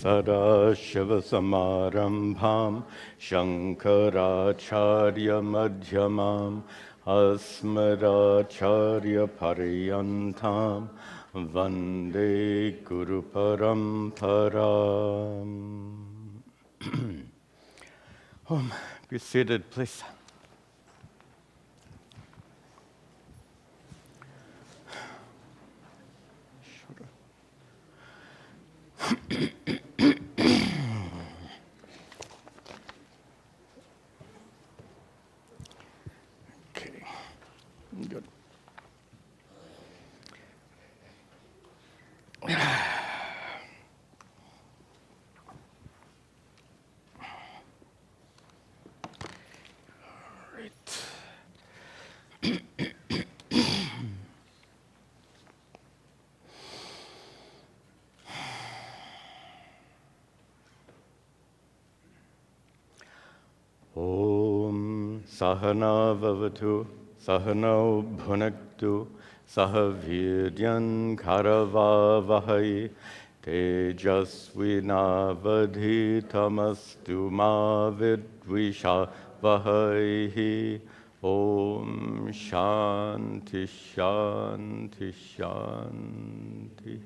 Sadashivasamarambham Shankaracharya Madhyamam Asmadacharya Paryantam Vande Guru Paramparam. Be seated, please. Okay, good. Om Sahana Vavatu Sahano Bhunaktu Sahaviryan Karavavahai Tejasvinavadhitamastu ma vidvishavahai. Om Shanti Shanti Shanti.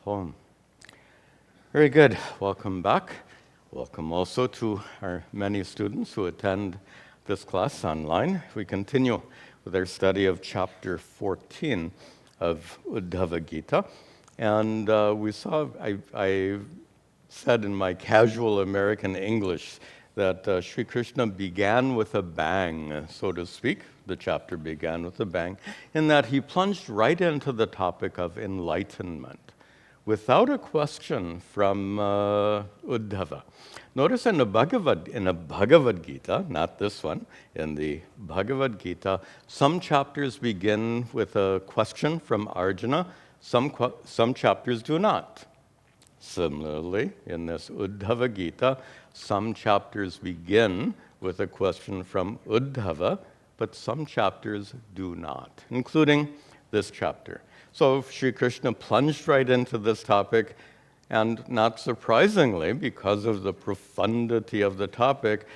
Om. Very good. Welcome back. Welcome also to our many students who attend this class online. We continue with our study of chapter 14 of Uddhava Gita. And we saw, I said in my casual American English that Sri Krishna began with a bang, so to speak. The chapter began with a bang, in that he plunged right into the topic of enlightenment, without a question from Uddhava. Notice in a Bhagavad Gita, not this one, in the Bhagavad Gita, some chapters begin with a question from Arjuna, some chapters do not. Similarly, in this Uddhava Gita, some chapters begin with a question from Uddhava, but some chapters do not, including this chapter. So Sri Krishna plunged right into this topic, and not surprisingly, because of the profundity of the topic,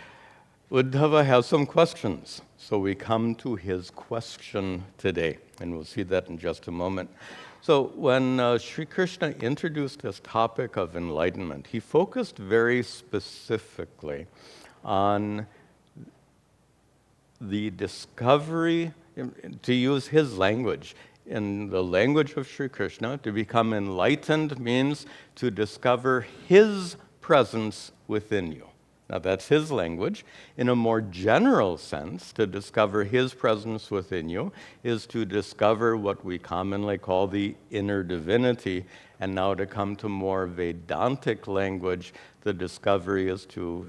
Uddhava has some questions. So we come to his question today, and we'll see that in just a moment. So when Sri Krishna introduced this topic of enlightenment, he focused very specifically on the discovery, to use his language, in the language of Sri Krishna, to become enlightened means to discover his presence within you. Now that's his language. In a more general sense, to discover his presence within you is to discover what we commonly call the inner divinity. And now to come to more Vedantic language, the discovery is to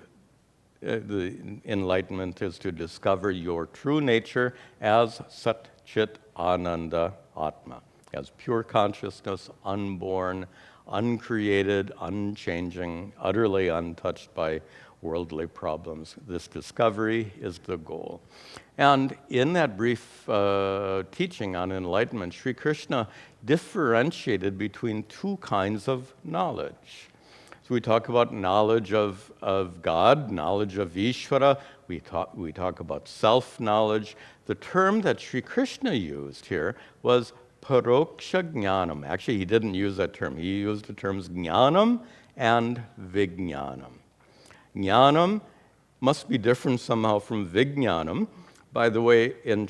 the enlightenment is to discover your true nature as Sat Chit Ananda Atma, as pure consciousness, unborn, uncreated, unchanging, utterly untouched by worldly problems. This discovery is the goal. And in that brief teaching on enlightenment, Sri Krishna differentiated between two kinds of knowledge. So we talk about knowledge of God, knowledge of Ishvara. We talk about self-knowledge. The term that Sri Krishna used here was paroksha jnanam. Actually, he didn't use that term. He used the terms jnanam and vijnanam. Jnanam must be different somehow from vijnanam. By the way, in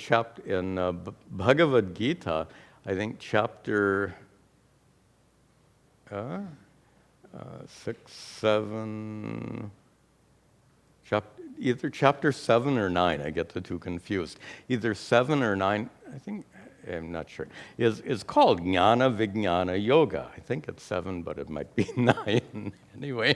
Bhagavad Gita, I think chapter 6, 7, either chapter 7 or 9, I get the two confused. Either 7 or 9, I think, I'm not sure, is called Jnana Vijnana Yoga. I think it's 7, but it might be 9. Anyway,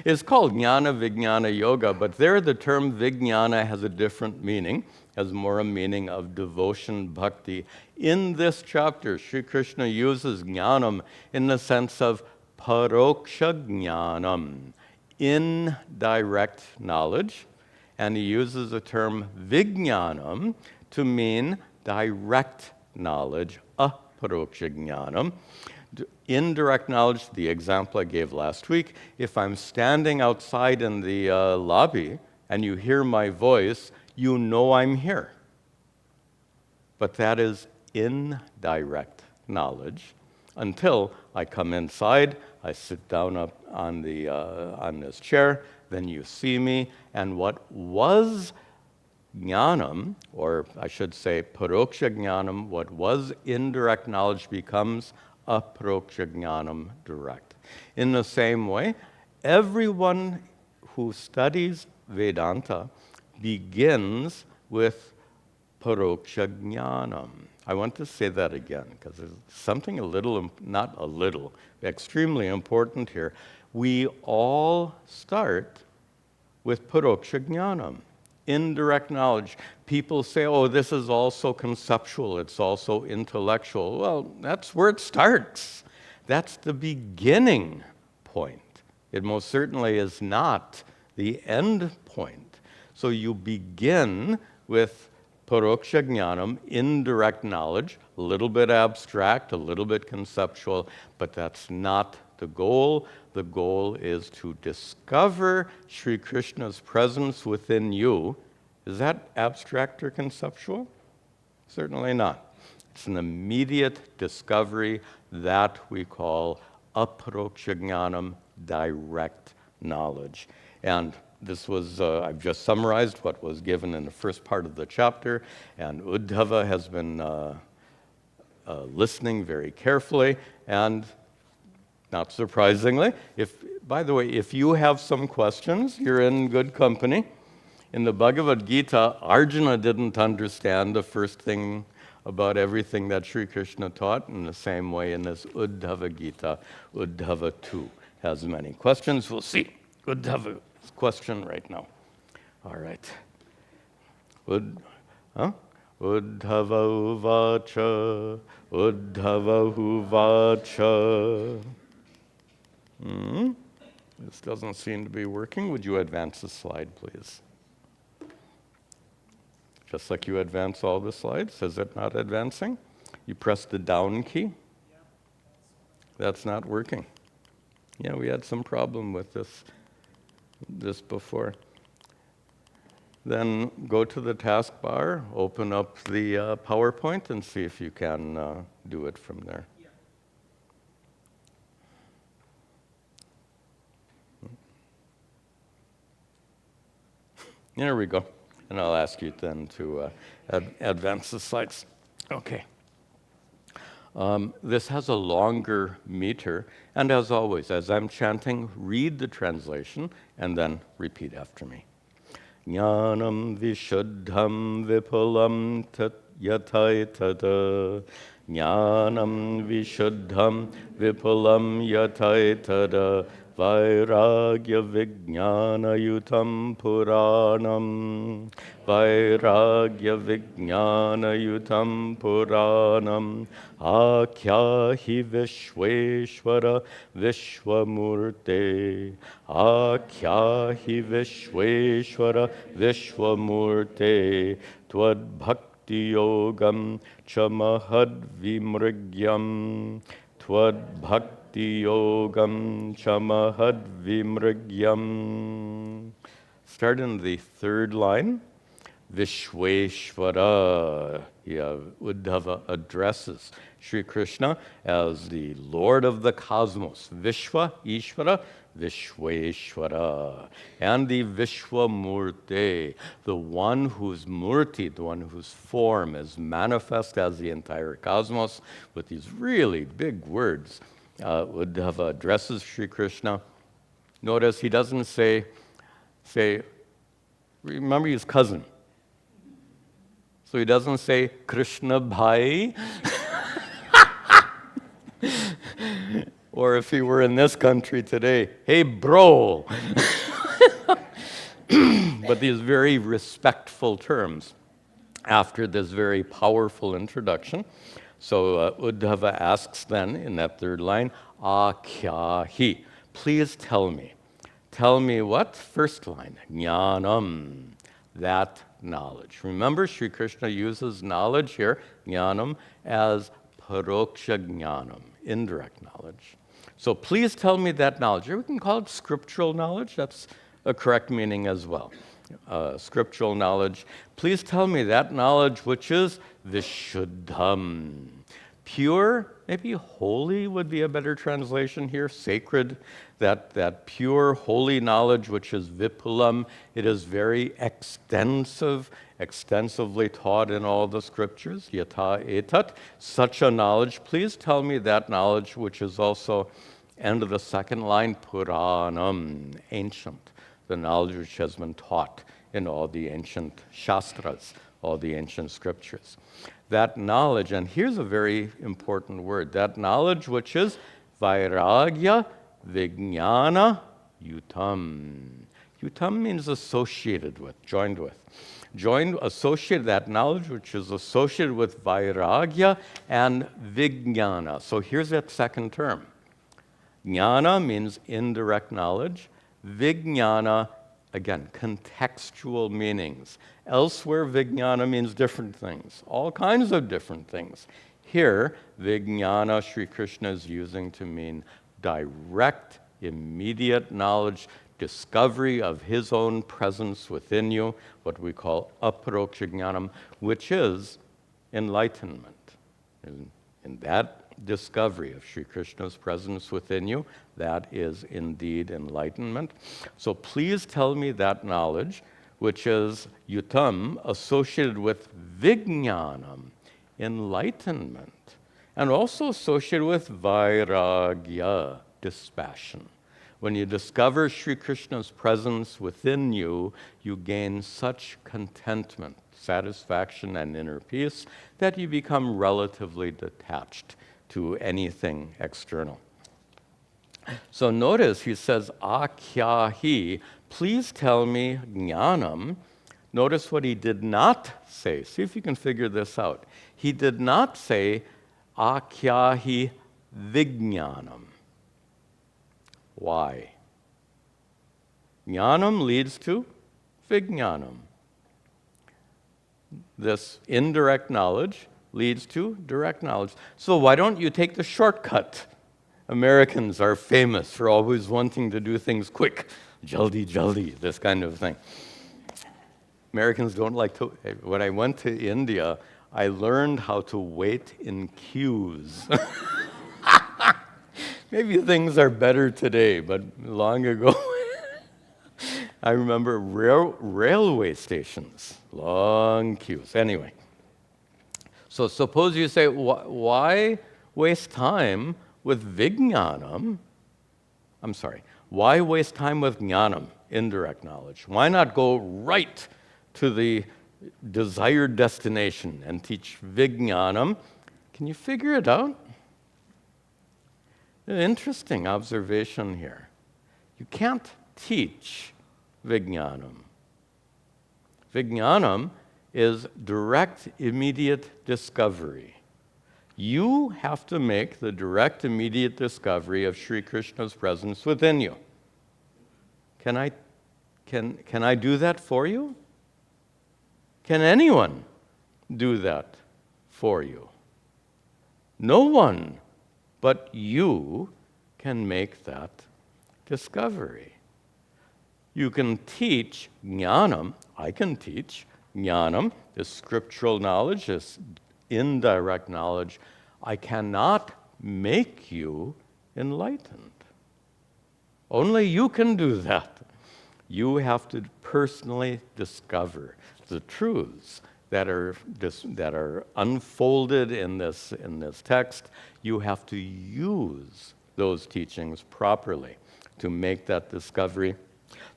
it's called Jnana Vijnana Yoga, but there the term Vijnana has a different meaning, has more a meaning of devotion, bhakti. In this chapter, Sri Krishna uses jnanam in the sense of paroksha jnanam, indirect knowledge, and he uses the term vijnanam to mean direct knowledge, a paroksha jnanam. Indirect knowledge, the example I gave last week, if I'm standing outside in the lobby and you hear my voice, you know I'm here. But that is indirect knowledge until I come inside, I sit down up on this chair, then you see me, and what was jnanam, or I should say paroksha jnanam, what was indirect knowledge becomes aproksha jnanam, direct. In the same way, everyone who studies Vedanta begins with paroksha jnanam. I want to say that again because there's something not a little, extremely important here. We all start with paroksha jnanam, indirect knowledge. People say, oh, this is also conceptual, it's also intellectual. Well, that's where it starts. That's the beginning point. It most certainly is not the end point. So you begin with paroksha jnanam, indirect knowledge, a little bit abstract, a little bit conceptual, but that's not the goal. The goal is to discover Sri Krishna's presence within you. Is that abstract or conceptual? Certainly not. It's an immediate discovery that we call aproksha jnanam, direct knowledge. And this was, I've just summarized what was given in the first part of the chapter, and Uddhava has been listening very carefully, and not surprisingly, by the way, if you have some questions, you're in good company. In the Bhagavad Gita, Arjuna didn't understand the first thing about everything that Sri Krishna taught. In the same way, in this Uddhava Gita, Uddhava too has many questions. We'll see Uddhava's question right now. All right. Uddhava uvacha, Uddhava uvacha. This doesn't seem to be working. Would you advance the slide, please? Just like you advance all the slides. Is it not advancing? You press the down key. That's not working. Yeah, we had some problem with this before. Then go to the taskbar, open up the PowerPoint, and see if you can do it from there. There we go. And I'll ask you then to advance the slides. Okay. This has a longer meter, and as always, as I'm chanting, read the translation and then repeat after me. Jnanam vishuddham vipulam tat yataitada. Jnanam vishuddham vipulam yataitada. Vairagya vijnana yutam puranam. Vairagya vijnana yutam puranam. Akyahi vishweshwara vishwamurte. Akyahi vishweshwara vishwamurte. Tvad bhakti yogam chamahad vimrigyam. Tvad bhakti yogam chamahad vimrigyam. Start in the third line. Vishweshwara. Uddhava addresses Sri Krishna as the Lord of the cosmos. Vishwa, Ishvara, Vishweshwara. And the Vishwamurte, the one whose murti, the one whose form is manifest as the entire cosmos, with these really big words. Uddhava addresses Sri Krishna. Notice he doesn't say, remember his cousin. So he doesn't say, Krishna Bhai. Or if he were in this country today, hey bro. But these very respectful terms after this very powerful introduction. So Uddhava asks then in that third line, Akyahi. Please tell me. Tell me what? First line, Jnanam. That knowledge. Remember, Sri Krishna uses knowledge here, jnanam, as paroksha jnanam, indirect knowledge. So please tell me that knowledge. Or we can call it scriptural knowledge. That's a correct meaning as well. Scriptural knowledge. Please tell me that knowledge which is vishuddham. Pure, maybe holy would be a better translation here, sacred, that pure, holy knowledge which is vipulam. It is very extensive, extensively taught in all the scriptures, yata etat. Such a knowledge, please tell me that knowledge which is also, end of the second line, puranam, ancient, the knowledge which has been taught in all the ancient shastras, all the ancient scriptures. That knowledge, and here's a very important word, that knowledge which is vairagya vijnana yutam. Yutam means associated with, joined with. Associated, that knowledge which is associated with vairagya and vijnana. So here's that second term. Jnana means indirect knowledge. Vijnana, again, contextual meanings. Elsewhere, vijnana means different things, all kinds of different things. Here, vijnana, Sri Krishna is using to mean direct, immediate knowledge, discovery of his own presence within you, what we call aparoksha jnanam, which is enlightenment. In that discovery of Sri Krishna's presence within you, that is indeed enlightenment. So please tell me that knowledge, which is yutam, associated with vijnanam, enlightenment, and also associated with vairagya, dispassion. When you discover Sri Krishna's presence within you, you gain such contentment, satisfaction, and inner peace that you become relatively detached to anything external. So notice he says, akyahi, please tell me jnanam. Notice what he did not say. See if you can figure this out. He did not say, akyahi vijnanam. Why? Jnanam leads to vijnanam. This indirect knowledge leads to direct knowledge. So why don't you take the shortcut? Americans are famous for always wanting to do things quick, jaldi, jaldi, this kind of thing. Americans don't like to. When I went to India, I learned how to wait in queues. Maybe things are better today, but long ago, I remember railway stations, long queues. Anyway, so suppose you say, why waste time with vijnanam? I'm sorry, why waste time with jnanam, indirect knowledge? Why not go right to the desired destination and teach vijnanam? Can you figure it out? An interesting observation here. You can't teach vijnanam. Vijnanam is direct, immediate discovery. You have to make the direct, immediate discovery of Sri Krishna's presence within you. Can I do that for you? Can anyone do that for you? No one but you can make that discovery. You can teach jnanam, I can teach jnanam, this scriptural knowledge, this indirect knowledge. I cannot make you enlightened. Only you can do that. You have to personally discover the truths that are unfolded in this text. You have to use those teachings properly to make that discovery.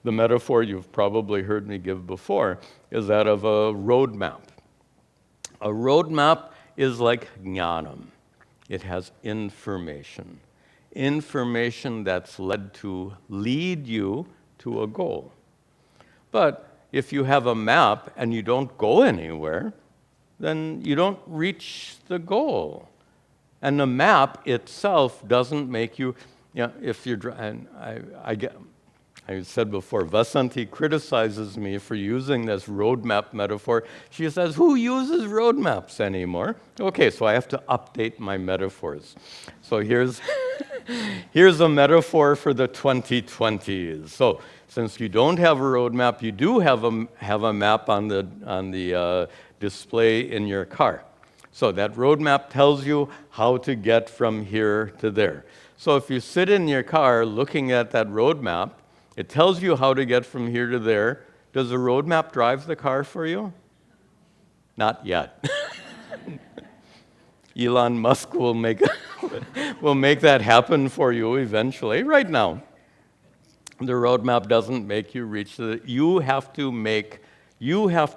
The metaphor you've probably heard me give before is that of a road map. A road map is like jnanam. It has information. Information that's lead you to a goal. But if you have a map and you don't go anywhere, then you don't reach the goal. And the map itself doesn't make you, if you're, and I I said before, Vasanti criticizes me for using this roadmap metaphor. She says, who uses roadmaps anymore? Okay, so I have to update my metaphors. So here's a metaphor for the 2020s. So since you don't have a roadmap, you do have a map on the display in your car. So that roadmap tells you how to get from here to there. So if you sit in your car looking at that roadmap, it tells you how to get from here to there. Does the roadmap drive the car for you? Not yet. Elon Musk will make that happen for you eventually. Right now, the roadmap doesn't make you reach you have to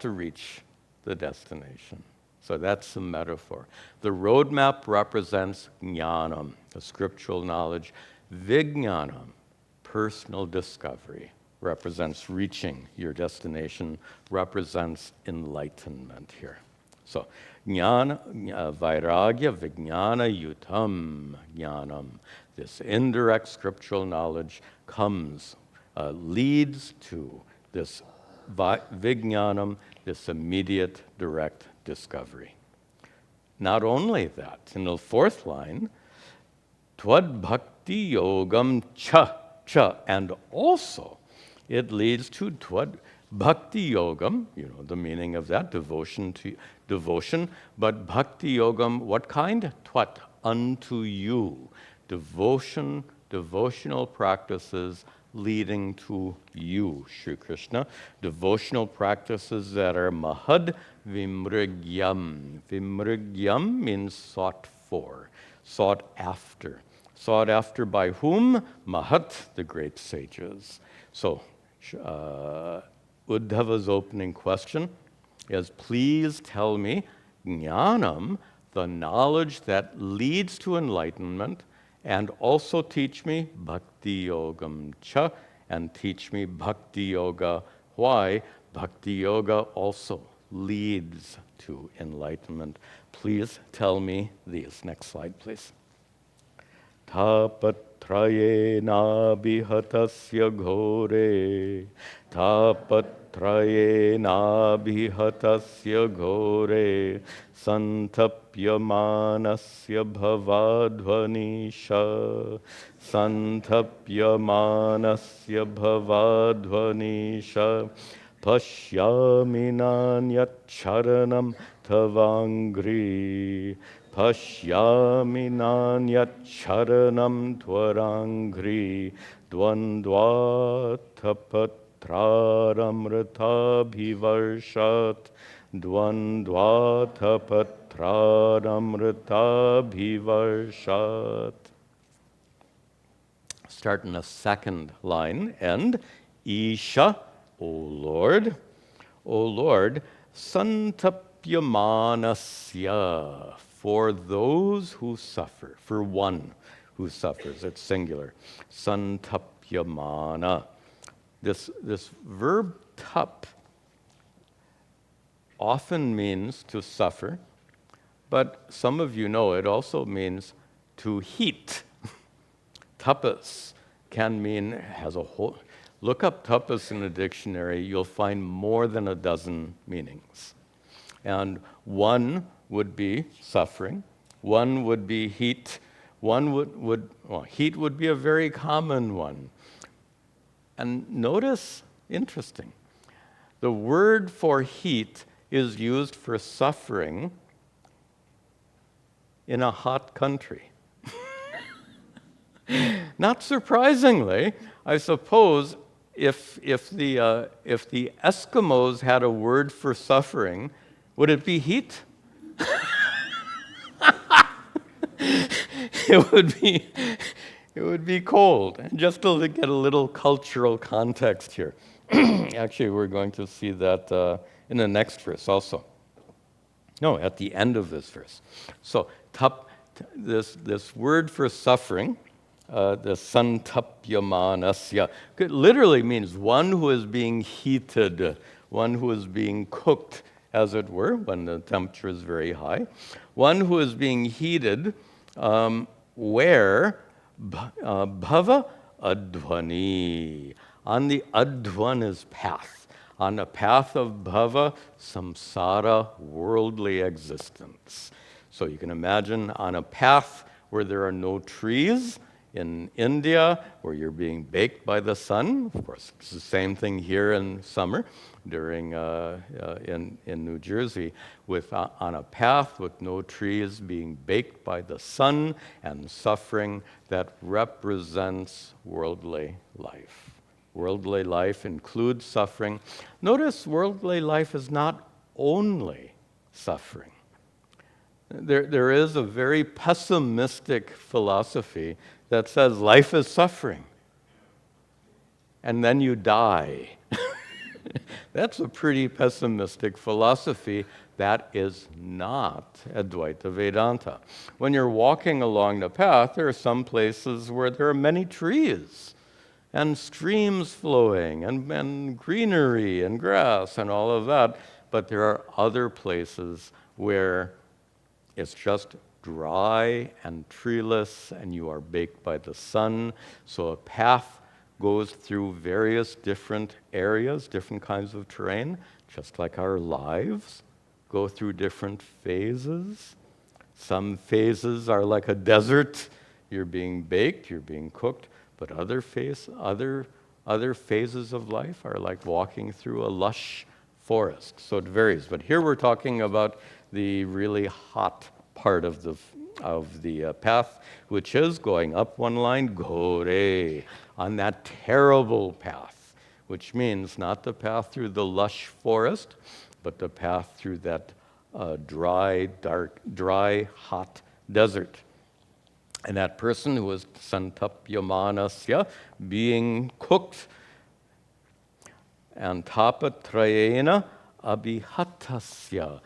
reach the destination. So that's the metaphor. The roadmap represents jnanam, the scriptural knowledge. Vijnanam, personal discovery, represents reaching your destination, represents enlightenment here. So, jnana, vairagya, vijnana, yutam, jnanam. This indirect scriptural knowledge leads to this vijnanam, this immediate, direct discovery. Not only that, in the fourth line, tvad bhakti yogam cha, and also it leads to tvad bhakti yogam, the meaning of that, devotion, but bhakti yogam, what kind? Tvat, unto you. Devotional practices leading to you, Sri Krishna. Devotional practices that are mahad vimrigyam. Vimrigyam means sought for, sought after. Sought after by whom? Mahat, the great sages. So, Uddhava's opening question is, please tell me jnanam, the knowledge that leads to enlightenment, and also teach me bhakti yogam cha, and teach me bhakti yoga. Why? Bhakti yoga also leads to enlightenment. Please tell me these. Next slide, please. Tapatrayena bihatasya ghore, tapatrayena bihatasya ghore, santapyamanasya bhavadvanisha, santapyamanasya bhavadvanisha, pasyaminanyat-charanam tavangri, pasyaminanyat-charanam tvarangri, dvandvatapatraramritabhivarshat, dvandvatapatraramritabhivarshat. Start in the second line, and Isha, O Lord, santapyamanasya, for those who suffer, for one who suffers, it's singular. Santapyamana. This verb tap often means to suffer, but some of you know it also means to heat. Tapas can mean, has a whole, look up tapas in a dictionary, you'll find more than a dozen meanings. And one would be suffering, one would be heat, heat would be a very common one. And notice, interesting, the word for heat is used for suffering in a hot country. Not surprisingly, I suppose if the Eskimos had a word for suffering, would it be heat? It would be cold. Just to get a little cultural context here. Actually, we're going to see that in the next verse also. No, at the end of this verse. So, this word for suffering, the santapyamanasya, literally means one who is being heated, one who is being cooked, as it were, when the temperature is very high. One who is being heated where bhava advani, on the Advana's path, on the path of bhava, samsara, worldly existence. So you can imagine on a path where there are no trees, in India, where you're being baked by the sun. Of course, it's the same thing here in summer, in New Jersey, on a path with no trees, being baked by the sun and suffering that represents worldly life. Worldly life includes suffering. Notice worldly life is not only suffering. There is a very pessimistic philosophy that says life is suffering, and then you die. That's a pretty pessimistic philosophy. That is not Advaita Vedanta. When you're walking along the path, there are some places where there are many trees, and streams flowing, and greenery, and grass, and all of that, but there are other places where it's just dry and treeless, and you are baked by the sun. So a path goes through various different areas, different kinds of terrain, just like our lives go through different phases. Some phases are like a desert. You're being baked, you're being cooked, but other phases of life are like walking through a lush forest. So it varies. But here we're talking about the really hot part of the path, which is going up one line, gore, on that terrible path, which means not the path through the lush forest, but the path through that dry, hot desert. And that person who is santapyamanasya, being cooked, and tapatrayena abhihatasya,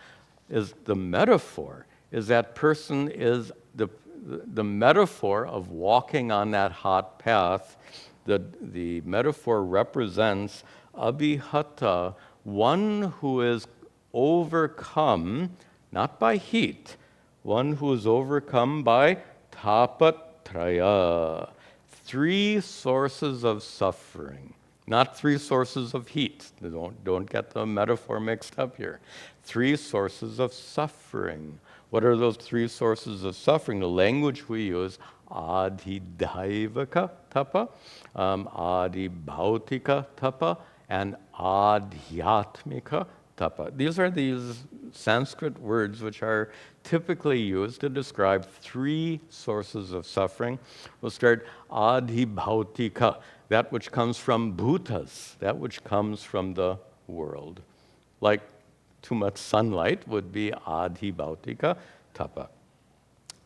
is the metaphor, is that person is the metaphor of walking on that hot path. The metaphor represents abhihata, one who is overcome, not by heat, one who is overcome by tapatraya, 3 sources of suffering. Not 3 sources of heat. Don't get the metaphor mixed up here. 3 sources of suffering. What are those 3 sources of suffering? The language we use, adhidaivaka tapa, adhibhautika tapa, and adhyatmika tapa. These are these Sanskrit words which are typically used to describe 3 sources of suffering. We'll start adhibhautika, that which comes from bhutas, that which comes from the world. Like too much sunlight would be adhibhautika tapa.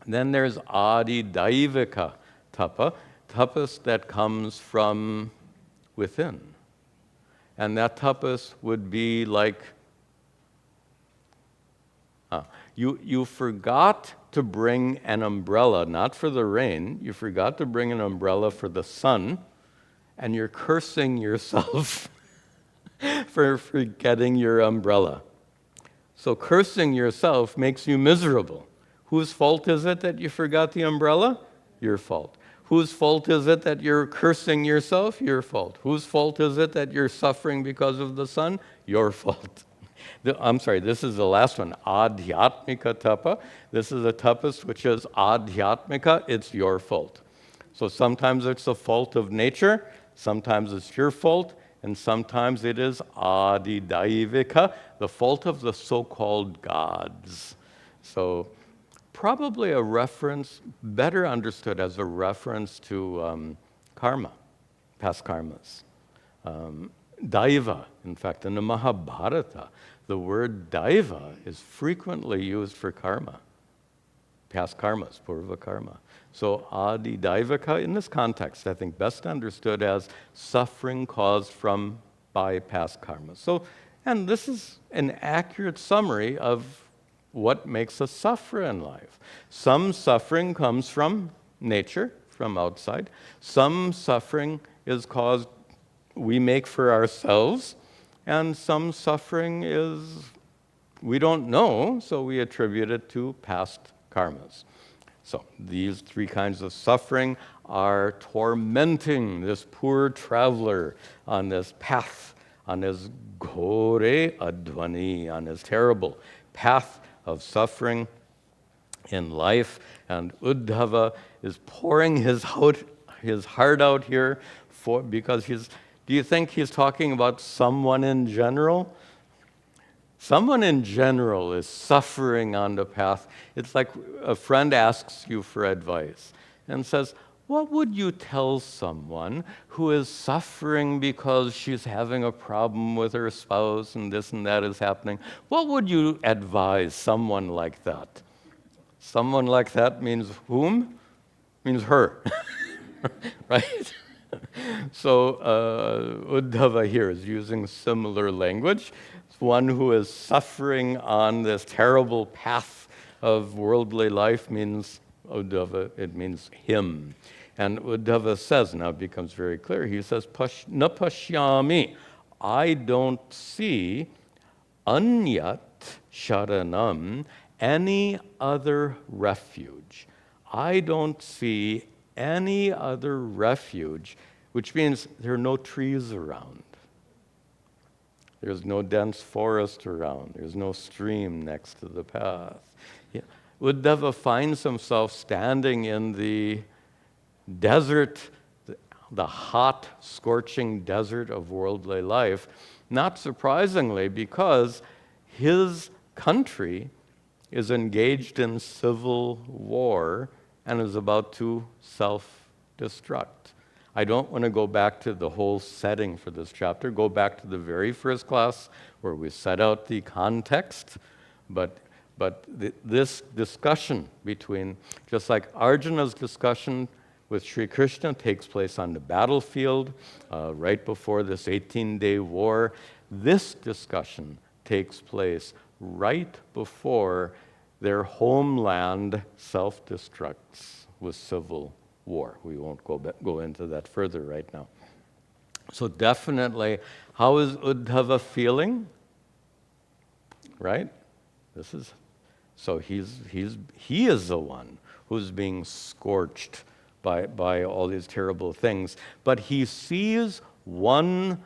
Then there's adidaivika tapa, tapas that comes from within. And that tapas would be like, you forgot to bring an umbrella, not for the rain, you forgot to bring an umbrella for the sun, and you're cursing yourself for forgetting your umbrella. So cursing yourself makes you miserable. Whose fault is it that you forgot the umbrella? Your fault. Whose fault is it that you're cursing yourself? Your fault. Whose fault is it that you're suffering because of the sun? Your fault. This is the last one, adhyatmika tapa. This is a tapas which is adhyatmika, it's your fault. So sometimes it's the fault of nature, sometimes it's your fault, and sometimes it is adidaivika, the fault of the so-called gods. So probably a reference, better understood as a reference to karma, past karmas. Daiva, in fact, in the Mahabharata, the word daiva is frequently used for karma, past karmas, purva karma. So adidaivaka, in this context, I think best understood as suffering caused by past karma. So, and this is an accurate summary of what makes us suffer in life. Some suffering comes from nature, from outside. Some suffering is caused, we make for ourselves, and some suffering is we don't know, so we attribute it to past karmas. So these three kinds of suffering are tormenting this poor traveler on this path, on this ghore advani, on this terrible path of suffering in life. And Uddhava is pouring his heart out here because do you think he's talking about someone in general? Someone in general is suffering on the path. It's like a friend asks you for advice and says, what would you tell someone who is suffering because she's having a problem with her spouse and this and that is happening? What would you advise someone like that? Someone like that means whom? Means her, right? So Uddhava here is using similar language. It's one who is suffering on this terrible path of worldly life means Uddhava, it means him. And Uddhava says, now it becomes very clear, he says, na pashyami, I don't see anyat sharanam, any other refuge. I don't see any other refuge, which means there are no trees around. There's no dense forest around. There's no stream next to the path. Yeah. Uddhava finds himself standing in the desert, the hot, scorching desert of worldly life, not surprisingly because his country is engaged in civil war and is about to self-destruct. I don't want to go back to the whole setting for this chapter. Go back to the very first class where we set out the context, but this discussion between, just like Arjuna's discussion with Sri Krishna takes place on the battlefield right before this 18-day war, this discussion takes place right before their homeland self-destructs with civil war. We won't go into that further right now. So definitely, how is Uddhava feeling? Right? So he is the one who's being scorched by all these terrible things. But he sees one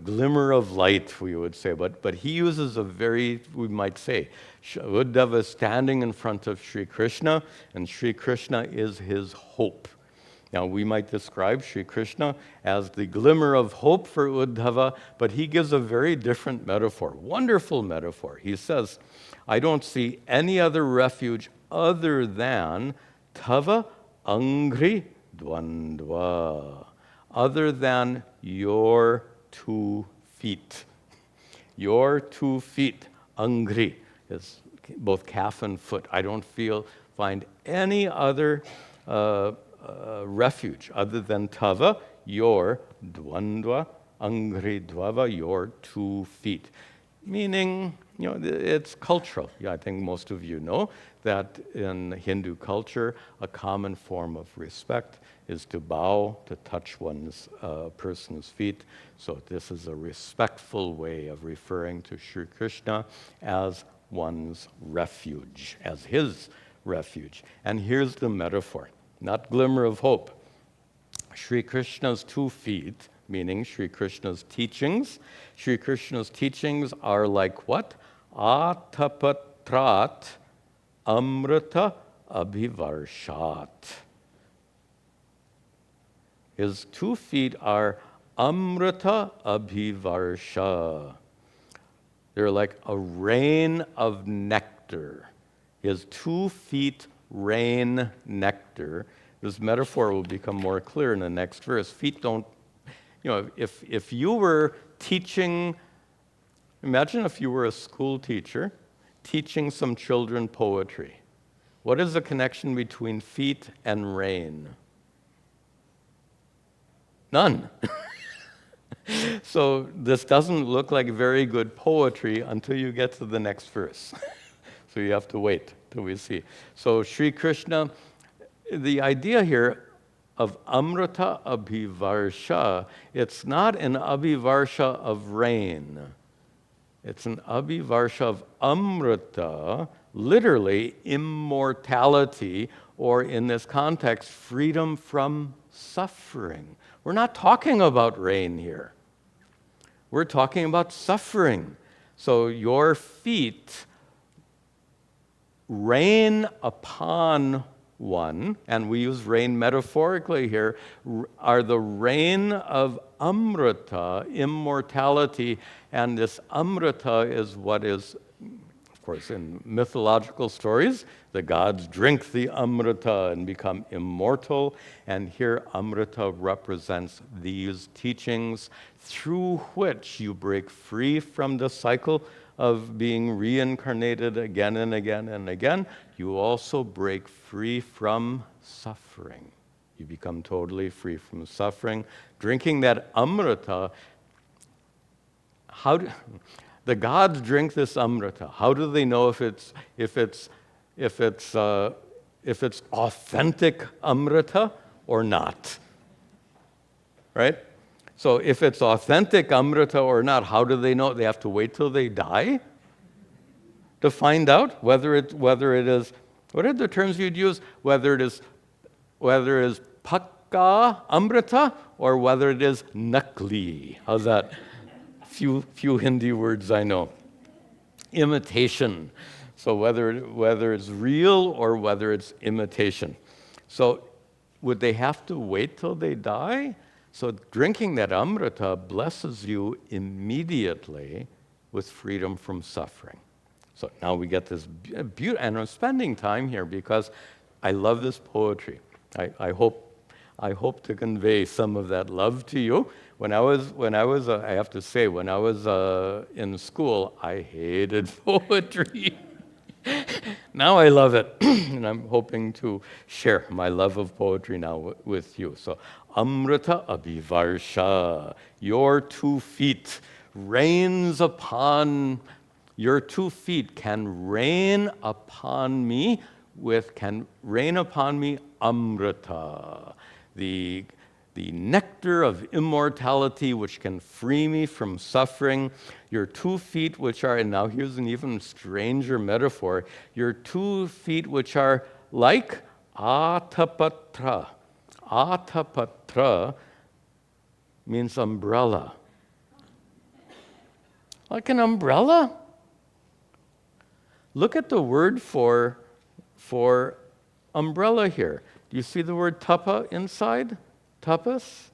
glimmer of light, we would say, but he uses a very, we might say, Uddhava is standing in front of Sri Krishna, and Sri Krishna is his hope. Now, we might describe Sri Krishna as the glimmer of hope for Uddhava, but he gives a very different metaphor, wonderful metaphor. He says, I don't see any other refuge other than tava angri dvandva, other than your 2 feet. Your 2 feet, angri, is both calf and foot. I don't find any other refuge other than tava, your dvandva, angri dvava, your 2 feet. Meaning, it's cultural. Yeah, I think most of you know that in Hindu culture, a common form of respect is to bow, to touch one's person's feet. So this is a respectful way of referring to Sri Krishna as one's refuge, as his refuge. And here's the metaphor, not glimmer of hope. Sri Krishna's 2 feet, meaning Sri Krishna's teachings. Sri Krishna's teachings are like what? Atapatrat amrita abhivarshat. His 2 feet are amrita abhivarsha. They're like a rain of nectar. His 2 feet rain nectar. This metaphor will become more clear in the next verse. Feet don't, if you were teaching, imagine if you were a school teacher teaching some children poetry. What is the connection between feet and rain? None. So this doesn't look like very good poetry until you get to the next verse. So you have to wait till we see. So Sri Krishna, the idea here of amrita abhivarsha, it's not an abhivarsha of rain. It's an abhivarsha of amrita, literally immortality, or in this context, freedom from suffering. We're not talking about rain here. We're talking about suffering. So your feet rain upon one, and we use rain metaphorically here, are the rain of amrita, immortality, and this amrita is what is, of course, in mythological stories, the gods drink the amrita and become immortal, and here amrita represents these teachings through which you break free from the cycle of being reincarnated again and again and again. You also break free from suffering. You become totally free from suffering. Drinking that amrita, the gods drink this amrita. How do they know if it's authentic amrita or not? Right? So if it's authentic amrita or not, how do they know? They have to wait till they die to find out whether it is. What are the terms you'd use? Whether it is pakka amrita or whether it is nakli. How's that? Few Hindi words I know. Imitation. So whether it's real or whether it's imitation. So would they have to wait till they die? So drinking that amrita blesses you immediately with freedom from suffering. So now we get this beauty, and I'm spending time here because I love this poetry. I hope to convey some of that love to you. When I was, I have to say, when I was in school, I hated poetry. Now I love it, and I'm hoping to share my love of poetry now with you. So, Amrita Abhivarsha, your 2 feet rains upon, your 2 feet can rain upon me Amrita, the nectar of immortality which can free me from suffering. Your 2 feet which are, and now here's an even stranger metaphor, your 2 feet which are like atapatra. Atapatra means umbrella. Like an umbrella? Look at the word for umbrella here. Do you see the word tapa inside? Tapas?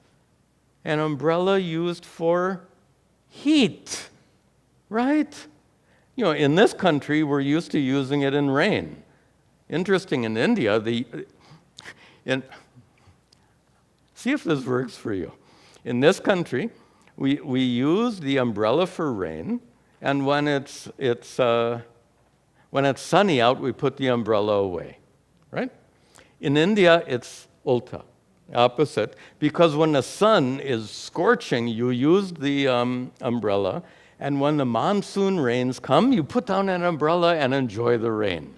An umbrella used for heat, right? You know, in this country, we're used to using it in rain. Interesting, in India, see if this works for you. In this country, we use the umbrella for rain, and when it's sunny out, we put the umbrella away, right? In India, it's ulta, opposite, because when the sun is scorching, you use the umbrella, and when the monsoon rains come, you put down an umbrella and enjoy the rain.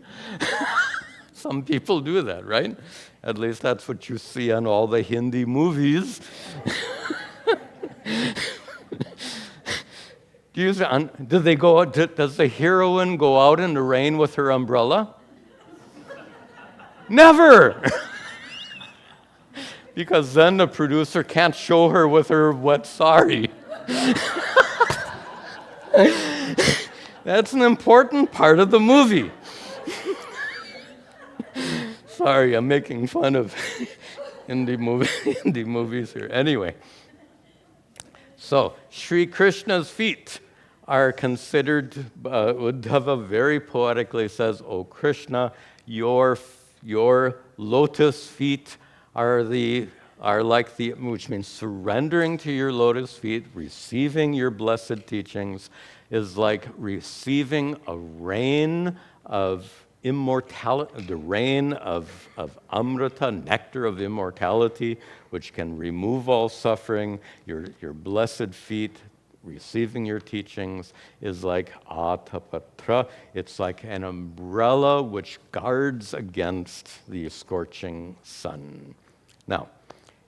Some people do that, right? At least that's what you see on all the Hindi movies. Does the heroine go out in the rain with her umbrella? Never! Because then the producer can't show her with her wet sari. That's an important part of the movie. Sorry, I'm making fun of Hindi movies here. Anyway, so Sri Krishna's feet are considered, Uddhava very poetically says, "O Krishna, your lotus feet are like the, which means surrendering to your lotus feet, receiving your blessed teachings, is like receiving a rain of immortality, the rain of amrita, nectar of immortality, which can remove all suffering. Your blessed feet, receiving your teachings, is like atapatra. It's like an umbrella which guards against the scorching sun." Now,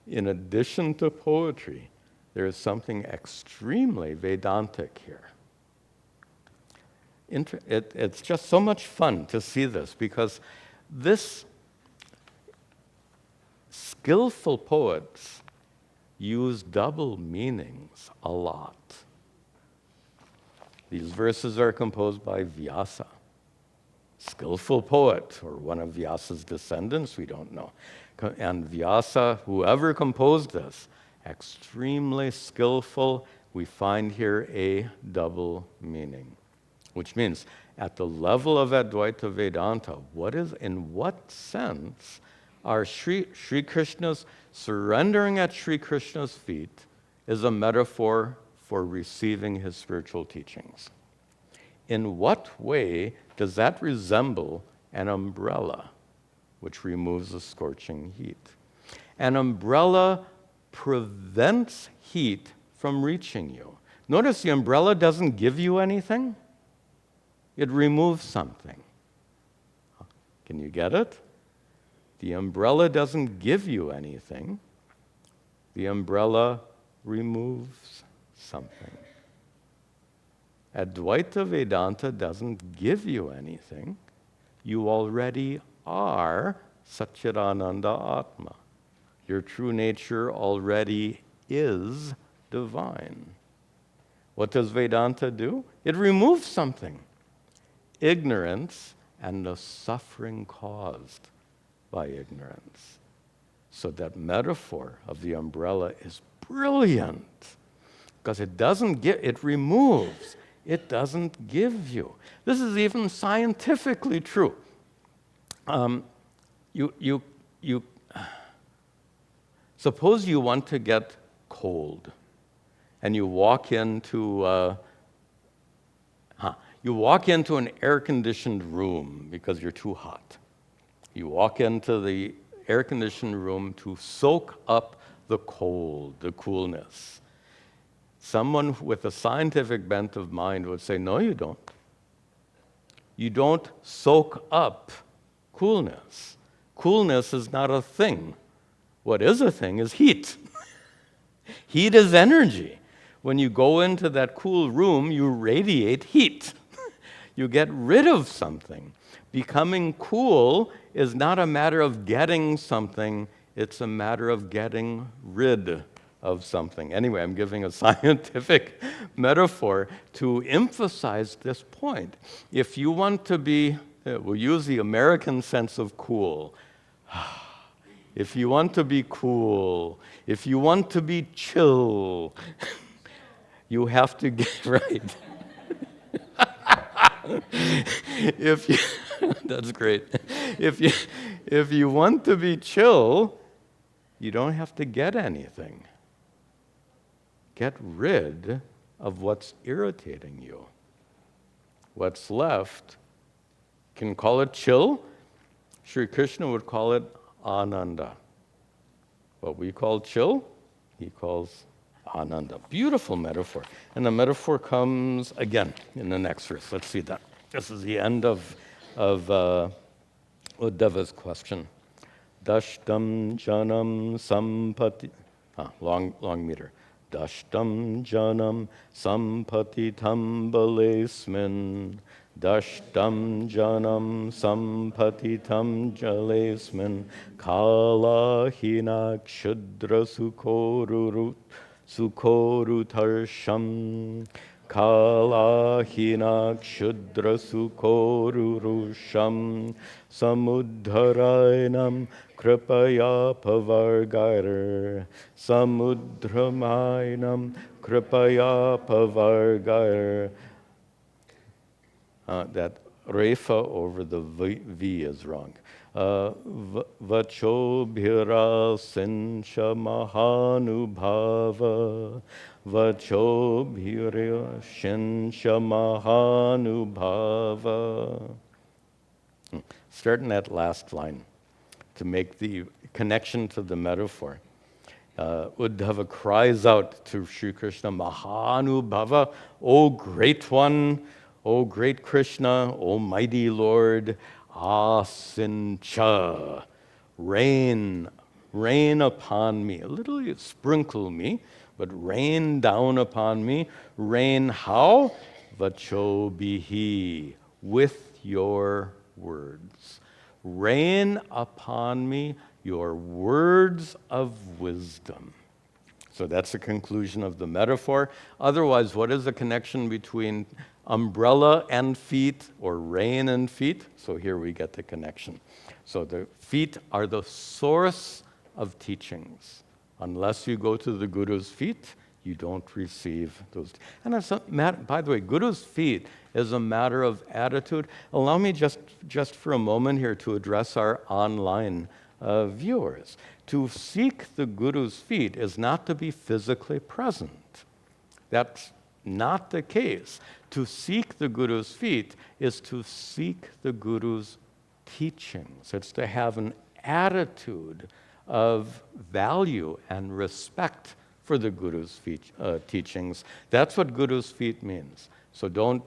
in addition to poetry, there is something extremely Vedantic here. It's just so much fun to see this, because this skillful poets use double meanings a lot. These verses are composed by Vyasa, skillful poet, or one of Vyasa's descendants, we don't know. And Vyasa, whoever composed this, extremely skillful. We find here a double meaning, which means at the level of Advaita Vedanta, in what sense are Sri Krishna's surrendering at Sri Krishna's feet is a metaphor for receiving his spiritual teachings? In what way does that resemble an umbrella which removes the scorching heat? An umbrella prevents heat from reaching you. Notice the umbrella doesn't give you anything. It removes something. Can you get it? The umbrella doesn't give you anything. The umbrella removes something. Advaita Vedanta doesn't give you anything. You already are Satchidananda Atma. Your true nature already is divine. What does Vedanta do? It removes something. Ignorance and the suffering caused by ignorance. So that metaphor of the umbrella is brilliant, because it removes, it doesn't give you. This is even scientifically true. Suppose you want to get cold, and you walk into an air-conditioned room because you're too hot. You walk into the air-conditioned room to soak up the cold, the coolness. Someone with a scientific bent of mind would say, no, you don't. You don't soak up coolness. Coolness is not a thing. What is a thing is heat. Heat is energy. When you go into that cool room, you radiate heat. You get rid of something. Becoming cool is not a matter of getting something, it's a matter of getting rid of something. Anyway, I'm giving a scientific metaphor to emphasize this point. If you want to be, we'll use the American sense of cool. If you want to be cool, if you want to be chill, you have to get right. That's great. If you want to be chill, you don't have to get anything. Get rid of what's irritating you. What's left, can call it chill. Sri Krishna would call it ananda. What we call chill, he calls ananda. Beautiful metaphor. And the metaphor comes again in the next verse. Let's see that. This is the end of Uddhava's question. Dashtam janam sampati. Long meter. Dashtam janam sampatitam balesmin. Dashtam janam sampatitam jalesmin. Kala hina kshudra sukhorutarsham. Kala hina kshudra sukhorurusham. Samudharainam kripaya pavargair. Samudramainam kripaya pavargair. That refa over the V is wrong. Vachobhira sinsha mahanubhava. Vachobhira sinsha mahanubhava. Starting that last line to make the connection to the metaphor. Uddhava cries out to Sri Krishna, Mahanubhava, O great one, O great Krishna, O mighty Lord, Asincha, rain upon me. Literally sprinkle me, but rain down upon me. Rain how? vacho bihi, with your words. Rain upon me your words of wisdom. So that's the conclusion of the metaphor. Otherwise, what is the connection between umbrella and feet or rain and feet? So here we get the connection. So the feet are the source of teachings. Unless you go to the Guru's feet, you don't receive those. And it's a matter, by the way, Guru's feet is a matter of attitude. Allow me just for a moment here to address our online viewers. To seek the Guru's feet is not to be physically present. That's not the case. To seek the Guru's feet is to seek the Guru's teachings. It's to have an attitude of value and respect for the Guru's teachings. That's what Guru's feet means. So don't,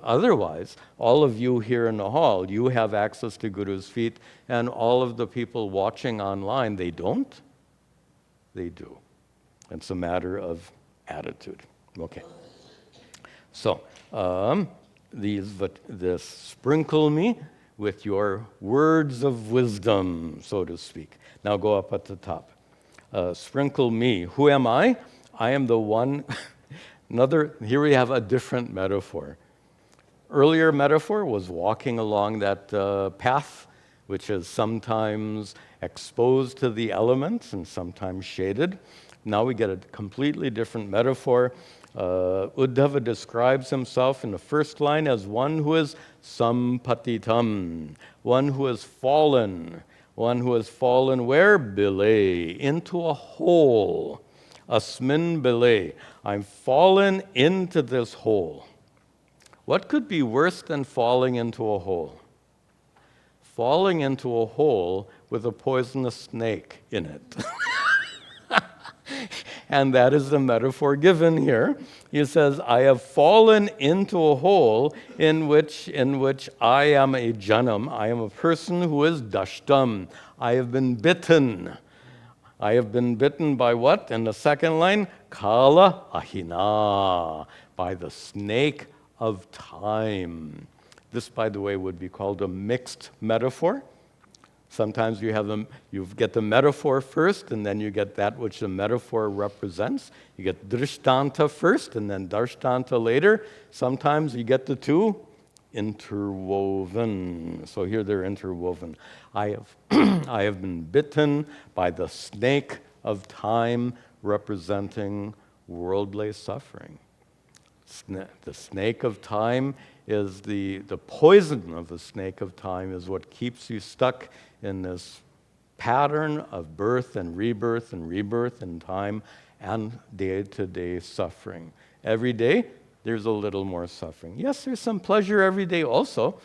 otherwise, all of you here in the hall, you have access to Guru's feet, and all of the people watching online, they don't? They do. It's a matter of attitude. Okay. So, this sprinkle me with your words of wisdom, so to speak. Now go up at the top. Sprinkle me. Who am I? I am the one. Here we have a different metaphor. Earlier metaphor was walking along that path, which is sometimes exposed to the elements and sometimes shaded. Now we get a completely different metaphor. Uddhava describes himself in the first line as one who is sampatitam, one who has fallen. One who has fallen where? Bile, into a hole. Asmin bile. I'm fallen into this hole. What could be worse than falling into a hole? Falling into a hole with a poisonous snake in it. And that is the metaphor given here. He says, I have fallen into a hole in which I am a janam. I am a person who is dashtam. I have been bitten. I have been bitten by what? In the second line, kala ahina, by the snake of time. This, by the way, would be called a mixed metaphor. Sometimes you get the metaphor first, and then you get that which the metaphor represents. You get drishtanta first, and then darshtanta later. Sometimes you get the two interwoven. So here they're interwoven. I have been bitten by the snake of time, representing worldly suffering. The snake of time is the poison of the snake of time is what keeps you stuck in this pattern of birth and rebirth in time and day-to-day suffering. Every day, there's a little more suffering. Yes, there's some pleasure every day also.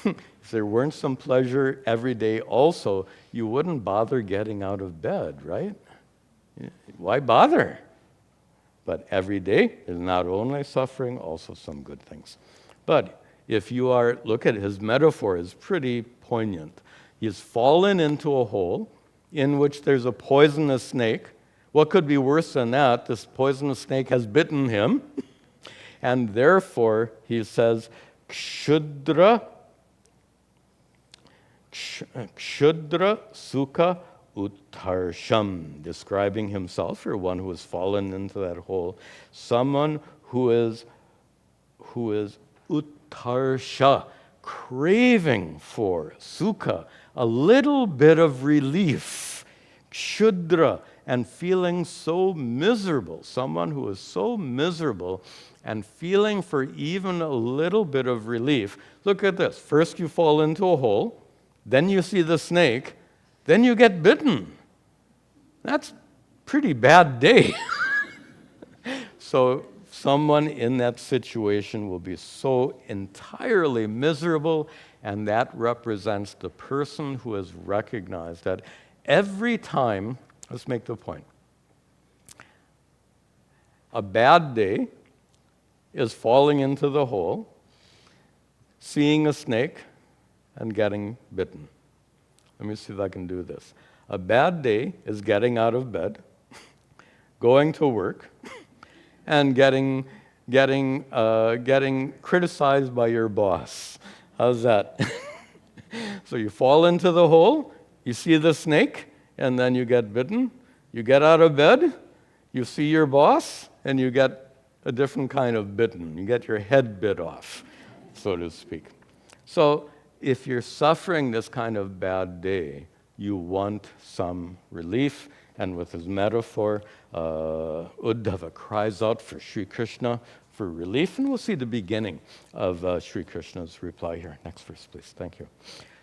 If there weren't some pleasure every day also, you wouldn't bother getting out of bed, right? Why bother? But every day is not only suffering, also some good things. But if you look at his metaphor, is pretty poignant. He's fallen into a hole in which there's a poisonous snake. What could be worse than that? This poisonous snake has bitten him. And therefore, he says, Kshudra sukha uttarsham, describing himself, or one who has fallen into that hole. Someone who is uttarsha, craving for sukha, a little bit of relief, kshudra, and feeling so miserable, someone who is so miserable and feeling for even a little bit of relief. Look at this. First you fall into a hole, then you see the snake, then you get bitten. That's a pretty bad day. So someone in that situation will be so entirely miserable, and that represents the person who has recognized that every time, let's make the point, a bad day is falling into the hole, seeing a snake, and getting bitten. Let me see if I can do this. A bad day is getting out of bed, going to work, and getting getting criticized by your boss. How's that? So you fall into the hole, you see the snake, and then you get bitten. You get out of bed, you see your boss, and you get a different kind of bitten. You get your head bit off, so to speak. So if you're suffering this kind of bad day, you want some relief. And with his metaphor, Uddhava cries out for Sri Krishna for relief. And we'll see the beginning of Sri Krishna's reply here. Next verse, please. Thank you.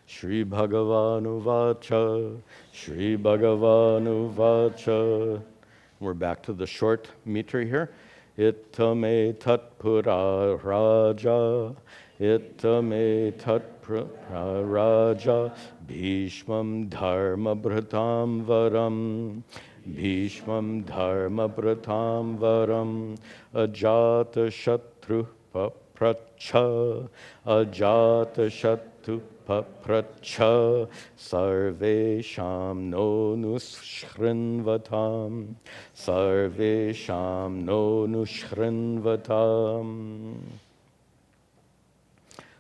Shri Bhagavanu Vacha, Shri Bhagavanu Vacha. We're back to the short meter here. Ittame tatpura raja, ittame tatpura raja, bhishmam dharma bhratam varam, bhishmam dharma bhratam varam, ajata shatru papracha, ajata shatru papracha, sarvesham no nushrinvatam, sarvesham no nushrinvatam.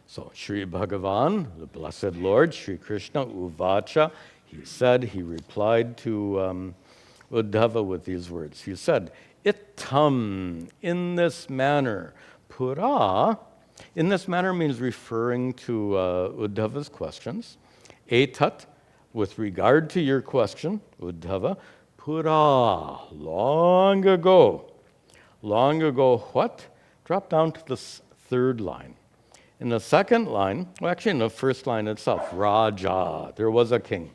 So, Sri Bhagavan, the Blessed Lord, Sri Krishna, Uvacha, he said, he replied to Uddhava with these words. He said, Ittam, in this manner, pura, in this manner means referring to Uddhava's questions. Etat, with regard to your question, Uddhava, pura, long ago. Long ago what? Drop down to the third line. In the second line, well, actually in the first line itself, Raja, there was a king.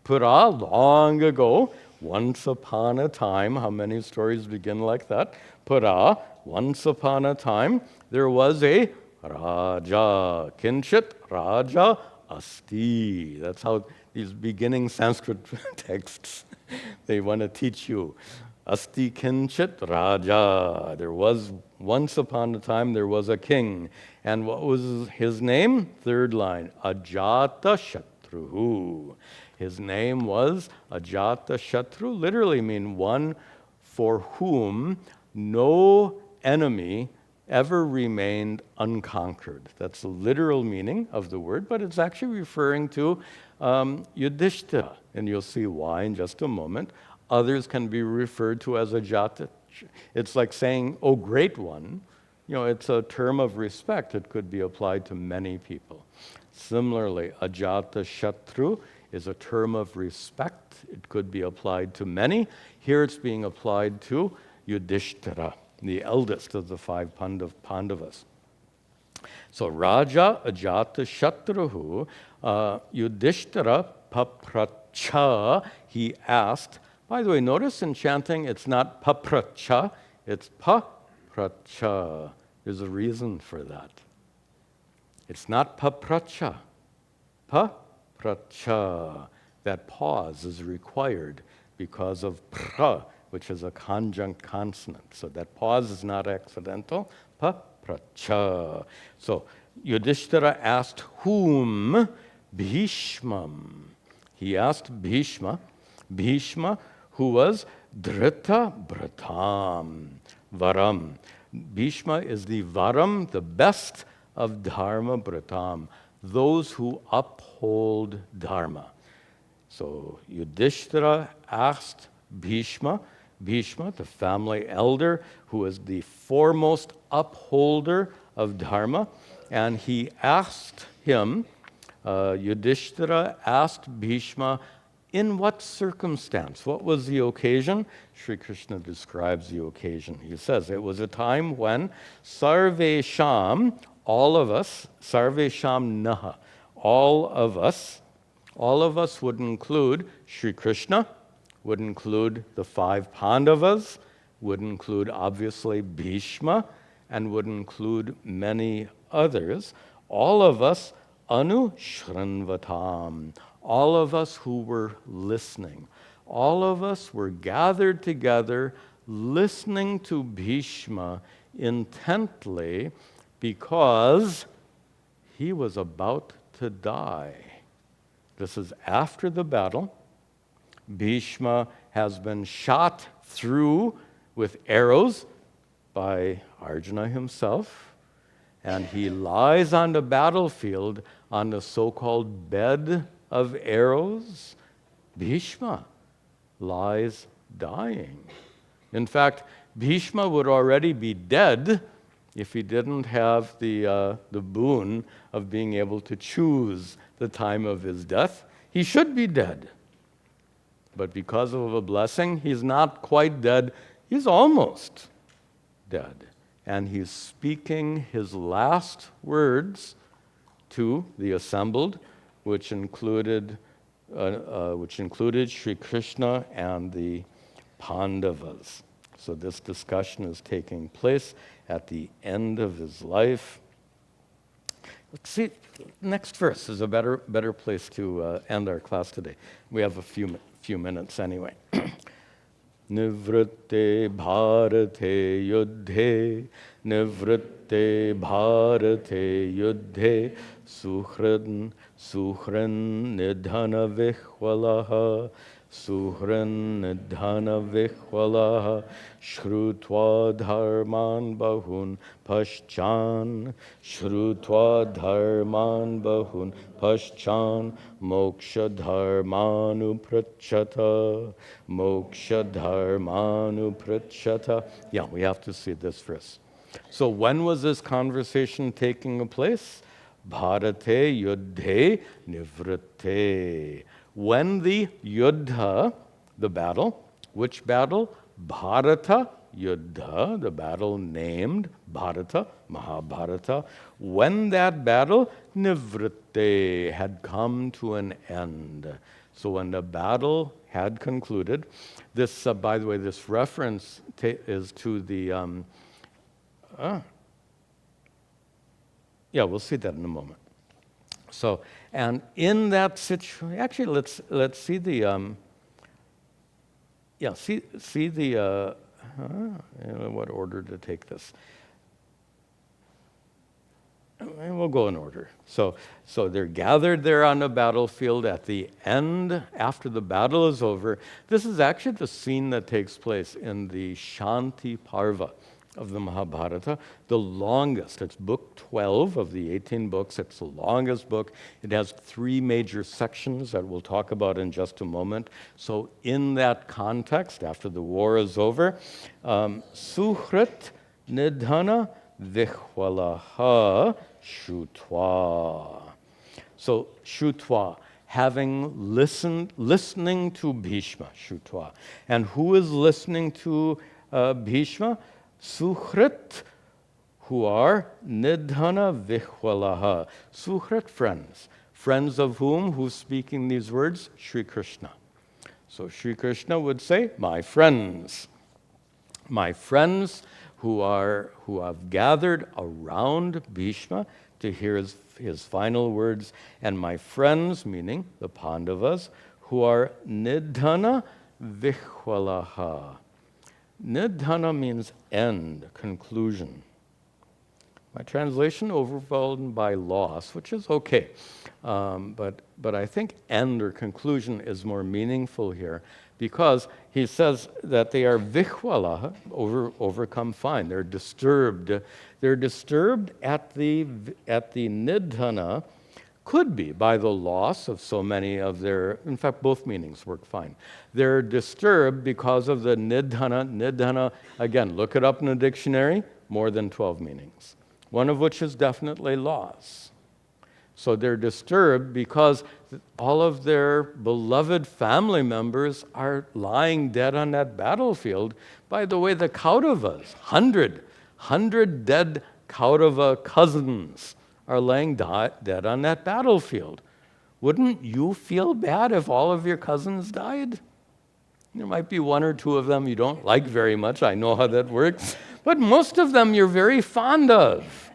Pura, long ago, once upon a time, how many stories begin like that? Pura, once upon a time, there was a Raja. Kinchit Raja Asti. That's how these beginning Sanskrit texts, they want to teach you. Asti Kinchit Raja. There was, once upon a time, there was a king. And what was his name? Third line, Ajata Shatruhu. His name was Ajata Shatru, literally mean one for whom no enemy ever remained unconquered. That's the literal meaning of the word, but it's actually referring to Yudhishthira, and you'll see why in just a moment. Others can be referred to as Ajata. It's like saying, oh, great one. You know, it's a term of respect. It could be applied to many people. Similarly, Ajata Shatru is a term of respect. It could be applied to many. Here it's being applied to Yudhishthira, the eldest of the five Pandavas. So Raja Ajata Shatruhu, Yudhishthira papracha, he asked. By the way, notice in chanting it's not papracha, it's papracha. There's a reason for that. It's not papracha, papracha. That pause is required because of pra, which is a conjunct consonant. So that pause is not accidental. Papracha. So Yudhishthira asked whom? Bhishmam. He asked Bhishma, who was Dhrita Bratam Varam. Bhishma is the Varam, the best of Dharma Bratam, those who uphold Dharma. So Yudhishthira asked Bhishma, the family elder, who is the foremost upholder of Dharma, and he asked him, Yudhishthira asked Bhishma, in what circumstance? What was the occasion? Sri Krishna describes the occasion. He says, it was a time when Sarvesham, all of us, Sarvesham Naha, all of us would include Sri Krishna, would include the five Pandavas, would include obviously Bhishma, and would include many others. All of us, Anu Shrinvatam, all of us who were listening. All of us were gathered together listening to Bhishma intently because he was about to die. This is after the battle. Bhishma has been shot through with arrows. by Arjuna himself, and he lies on the battlefield on the so-called bed of arrows. Bhishma lies dying. In fact, Bhishma would already be dead if he didn't have the boon of being able to choose the time of his death. He should be dead. But because of a blessing, he's not quite dead. He's almost dead. And he's speaking his last words to the assembled, which included Sri Krishna and the Pandavas. So this discussion is taking place at the end of his life. Let's see, next verse is a better place to end our class today. We have a few minutes anyway. Nivritte bharate yuddhe, nivritte bharate yuddhe, suhran nidhana vihwalaha, suhran nidhana vihwalaha, shrutva dharman bahun paschan, shrutva dharman bahun paschan, moksha dharmanu prachata, moksha dharmanu prachata. Yeah, we have to see this verse. So when was this conversation taking place? Bharate yuddhe nivritte. When the yuddha, the battle, which battle? Bharata yuddha, the battle named Bharata, Mahabharata. When that battle, nivritte, had come to an end. So when the battle had concluded, this, by the way, this reference is to the, we'll see that in a moment. So, and in that situation, actually, let's see the, see the, what order to take this. We'll go in order. So they're gathered there on the battlefield at the end, after the battle is over. This is actually the scene that takes place in the Shanti Parva of the Mahabharata, the longest. It's book 12 of the 18 books. It's the longest book. It has 3 major sections that we'll talk about in just a moment. So in that context, after the war is over, Suhrit Nidhana Vihwalaha Shutva. So Shutva, having listening to Bhishma, Shutva. And who is listening to Bhishma? Suhrit, who are Nidhana Vihwalaha. Suhrit, friends. Friends of whom? Who's speaking these words? Sri Krishna. So Sri Krishna would say, my friends. My friends who have gathered around Bhishma to hear his final words, and my friends, meaning the Pandavas, who are Nidhana Vihwalaha. Nidhana means end, conclusion. My translation, overwhelmed by loss, which is okay. But I think end or conclusion is more meaningful here, because he says that they are vihwalaha, overcome fine. They're disturbed. They're disturbed at the nidhana, could be by the loss of so many of their, in fact, both meanings work fine. They're disturbed because of the nidhana. Nidhana, again, look it up in the dictionary, more than 12 meanings, one of which is definitely loss. So they're disturbed because all of their beloved family members are lying dead on that battlefield. By the way, the Kauravas, 100 dead Kaurava cousins are laying dead on that battlefield. Wouldn't you feel bad if all of your cousins died? There might be 1 or 2 of them you don't like very much. I know how that works. But most of them you're very fond of.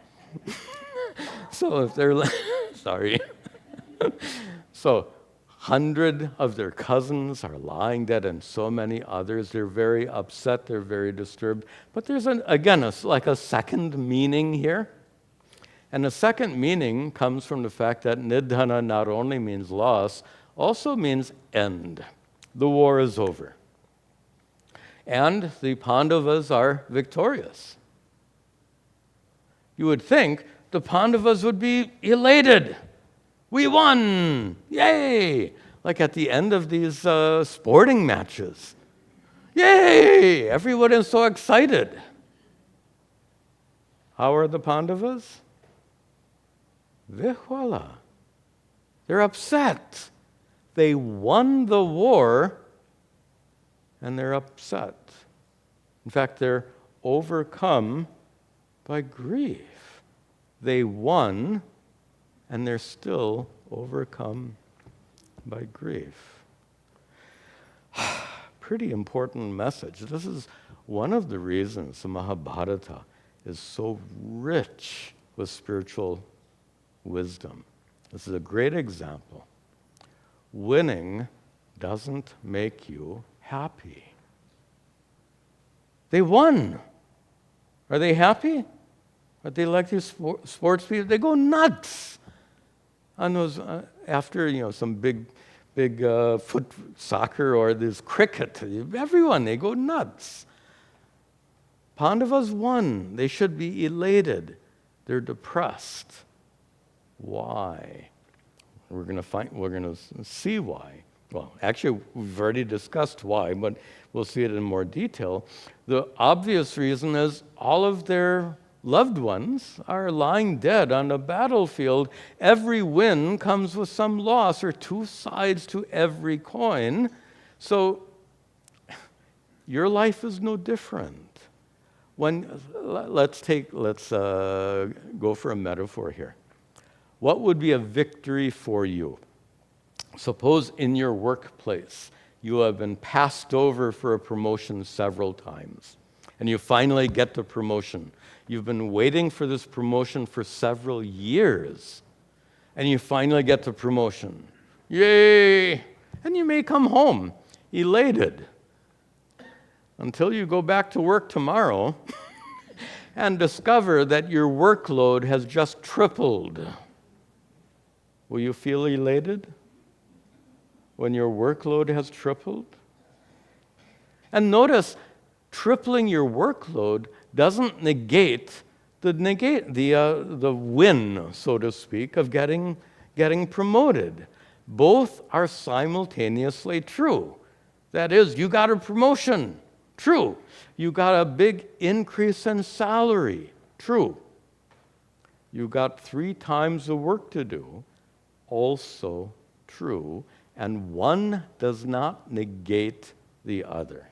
So if they're... Sorry. So 100 of their cousins are lying dead, and so many others. They're very upset. They're very disturbed. But there's, like a second meaning here. And the second meaning comes from the fact that nidhana not only means loss, also means end. The war is over. And the Pandavas are victorious. You would think the Pandavas would be elated. We won! Yay! Like at the end of these sporting matches. Yay! Everyone is so excited. How are the Pandavas? Vihwala. They're upset. They won the war, and they're upset. In fact, they're overcome by grief. They won, and they're still overcome by grief. Pretty important message. This is one of the reasons the Mahabharata is so rich with spiritual wisdom. This is a great example. Winning doesn't make you happy. They won. Are they happy? Are they like these sports people? They go nuts on those after some big foot soccer or this cricket. Everyone, they go nuts. Pandavas won. They should be elated. They're depressed. Why? We're going to see why. Well, actually, we've already discussed why, but we'll see it in more detail. The obvious reason is all of their loved ones are lying dead on the battlefield. Every win comes with some loss. There are two sides to every coin. So your life is no different. Let's go for a metaphor here. What would be a victory for you? Suppose in your workplace you have been passed over for a promotion several times, and you finally get the promotion. You've been waiting for this promotion for several years, and you finally get the promotion. Yay! And you may come home elated until you go back to work tomorrow and discover that your workload has just tripled. Will you feel elated when your workload has tripled? And notice, tripling your workload doesn't negate the win, so to speak, of getting promoted. Both are simultaneously true. That is, you got a promotion. True. You got a big increase in salary. True. You got 3 times the work to do. Also true. And one does not negate the other.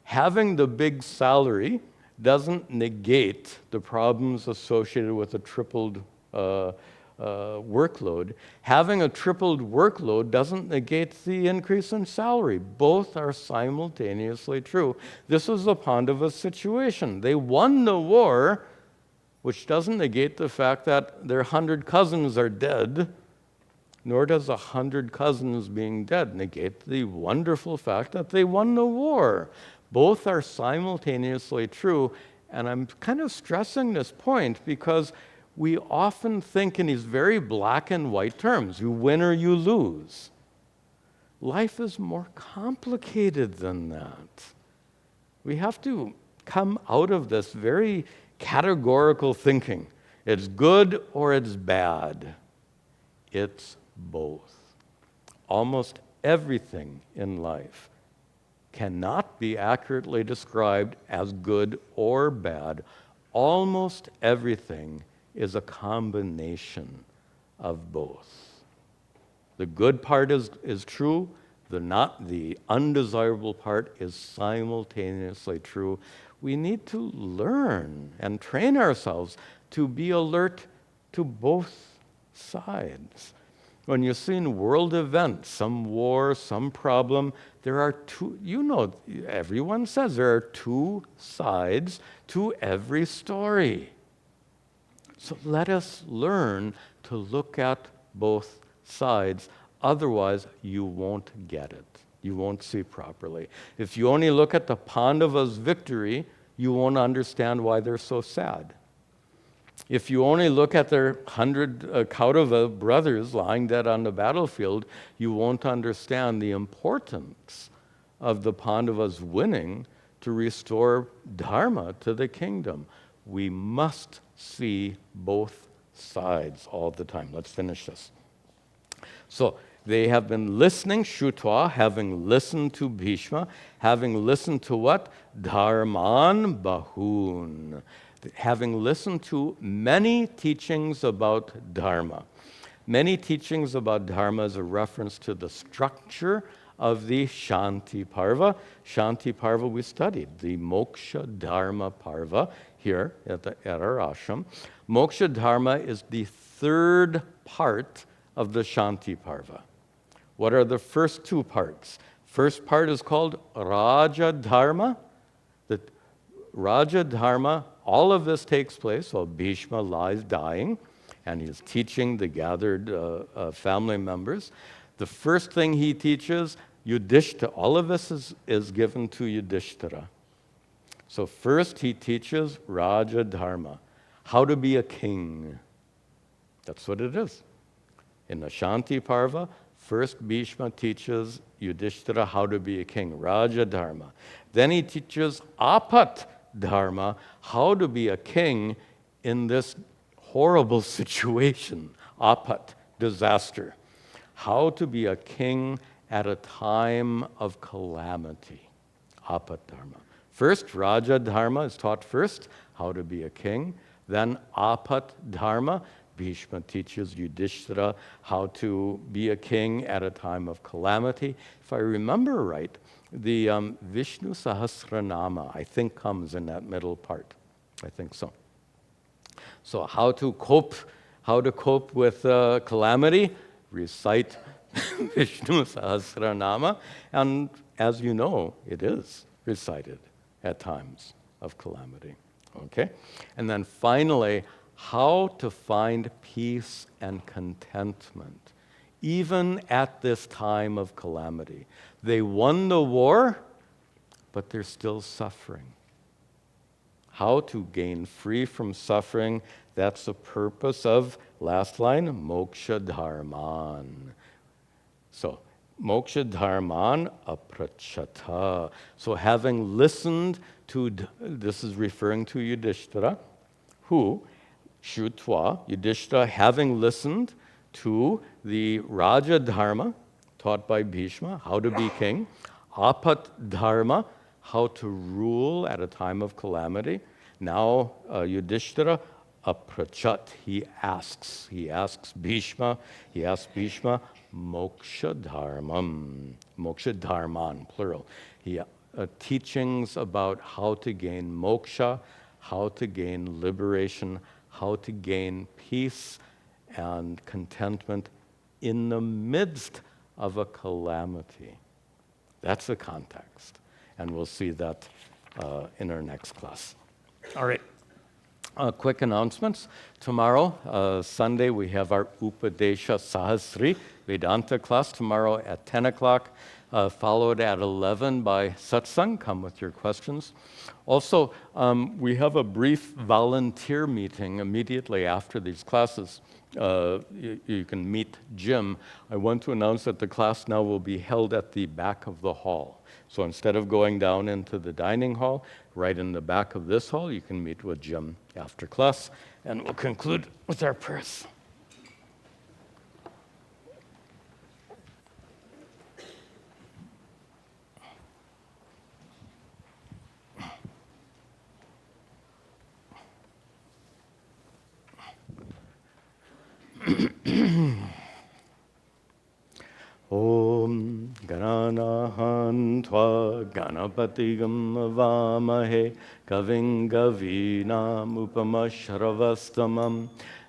Having the big salary doesn't negate the problems associated with a tripled workload. Having a tripled workload doesn't negate the increase in salary. Both are simultaneously true. This is the Pandava situation. They won the war, which doesn't negate the fact that their 100 cousins are dead, nor does 100 cousins being dead negate the wonderful fact that they won the war. Both are simultaneously true, and I'm kind of stressing this point because we often think in these very black and white terms. You win or you lose. Life is more complicated than that. We have to come out of this very categorical thinking. It's good or it's bad. It's both. Almost everything in life cannot be accurately described as good or bad. Almost everything is a combination of both. The good part is true, the undesirable part is simultaneously true. We need to learn and train ourselves to be alert to both sides. When you see in world events, some war, some problem, there are two, everyone says there are 2 sides to every story. So let us learn to look at both sides. Otherwise, you won't get it. You won't see properly. If you only look at the Pandavas' victory, you won't understand why they're so sad. If you only look at their 100 Kaurava brothers lying dead on the battlefield, you won't understand the importance of the Pandavas winning to restore dharma to the kingdom. we must see both sides all the time. Let's finish this. So they have been listening, Shrutva, having listened to Bhishma, having listened to what? Dharman Bahun. Having listened to many teachings about Dharma. Many teachings about Dharma is a reference to the structure of the Shanti Parva. Shanti Parva we studied, the Moksha Dharma Parva here at our ashram. Moksha Dharma is the third part of the Shanti Parva. What are the first two parts? First part is called Raja Dharma. The Raja Dharma, all of this takes place while Bhishma lies dying, and he's teaching the gathered family members. The first thing he teaches, Yudhishthira, all of this is given to Yudhishthira. So first he teaches Raja Dharma, how to be a king. That's what it is. In the Shanti Parva, first Bhishma teaches Yudhishthira how to be a king, Raja Dharma. Then he teaches Apat Dharma, how to be a king in this horrible situation, Apat, disaster. How to be a king at a time of calamity, Apat Dharma. First, Raja Dharma is taught first, how to be a king. Then Apat Dharma, Bhishma teaches Yudhishthira how to be a king at a time of calamity. If I remember right, the Vishnu Sahasranama, I think, comes in that middle part. I think so. So how to cope with calamity? Recite Vishnu Sahasranama. And as you know, it is recited at times of calamity. Okay? And then finally, how to find peace and contentment, even at this time of calamity. They won the war, but they're still suffering. How to gain free from suffering, that's the purpose of, last line, Moksha Dharman. So, Moksha Dharman aprachata. So having listened to, this is referring to Yudhishthira, who, Shrutva, Yudhishthira, having listened to the Raja Dharma taught by Bhishma, how to be king, Apat Dharma, how to rule at a time of calamity. Now Yudhishthira, aprachat, he asks Bhishma, Moksha Dharman, plural. Teachings about how to gain moksha, how to gain liberation, how to gain peace and contentment in the midst of a calamity. That's the context. And we'll see that in our next class. All right. Quick announcements. Tomorrow, Sunday, we have our Upadesha Sahasri Vedanta class tomorrow at 10 o'clock, followed at 11 by satsang. Come with your questions. Also, we have a brief volunteer meeting immediately after these classes. You can meet Jim. I want to announce that the class now will be held at the back of the hall. So instead of going down into the dining hall, right in the back of this hall, you can meet with Jim after class. And we'll conclude with our prayers. Om Gananahan Tva Ganapatigam Vamahe Kaving Gavinam Upamashravastamam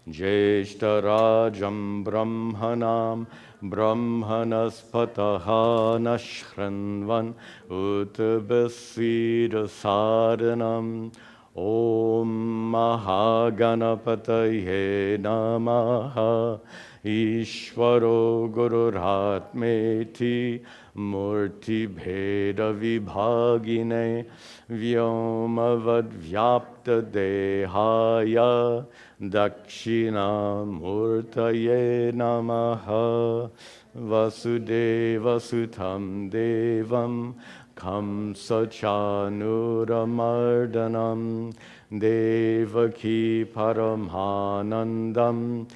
Jeshtarajam Brahmanam Brahmanaspataha Nashranvan Uttabasvira Sadhanam Om Mahaganapataye Namaha Ishvaro Gururatmeti Murti Bheda Vibhagine Vyomavad Vyapta Dehaya Dakshina Murtaye Namaha Vasudeva Sutam Devam Kamsa Chanuramardanam Devaki Paramhanandam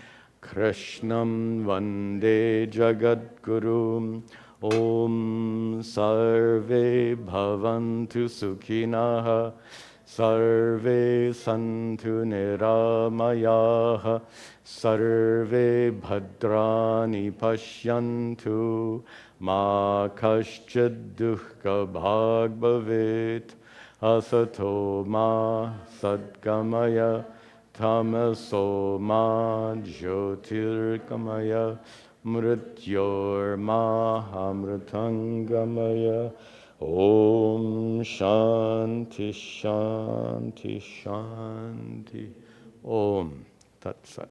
Krishnam Vande Jagadguru. Om Sarve Bhavantu Sukhinaha Sarve Santu Niramayaha Sarve Bhadrani Pashyantu Ma Kaschid Dukkha Bhag Bhavet Asato Ma Sadgamaya Tamaso Ma Jyotirgamaya Mrityor Mahamritangamaya. Om Shanti Shanti Shanti. Om Tat Sat.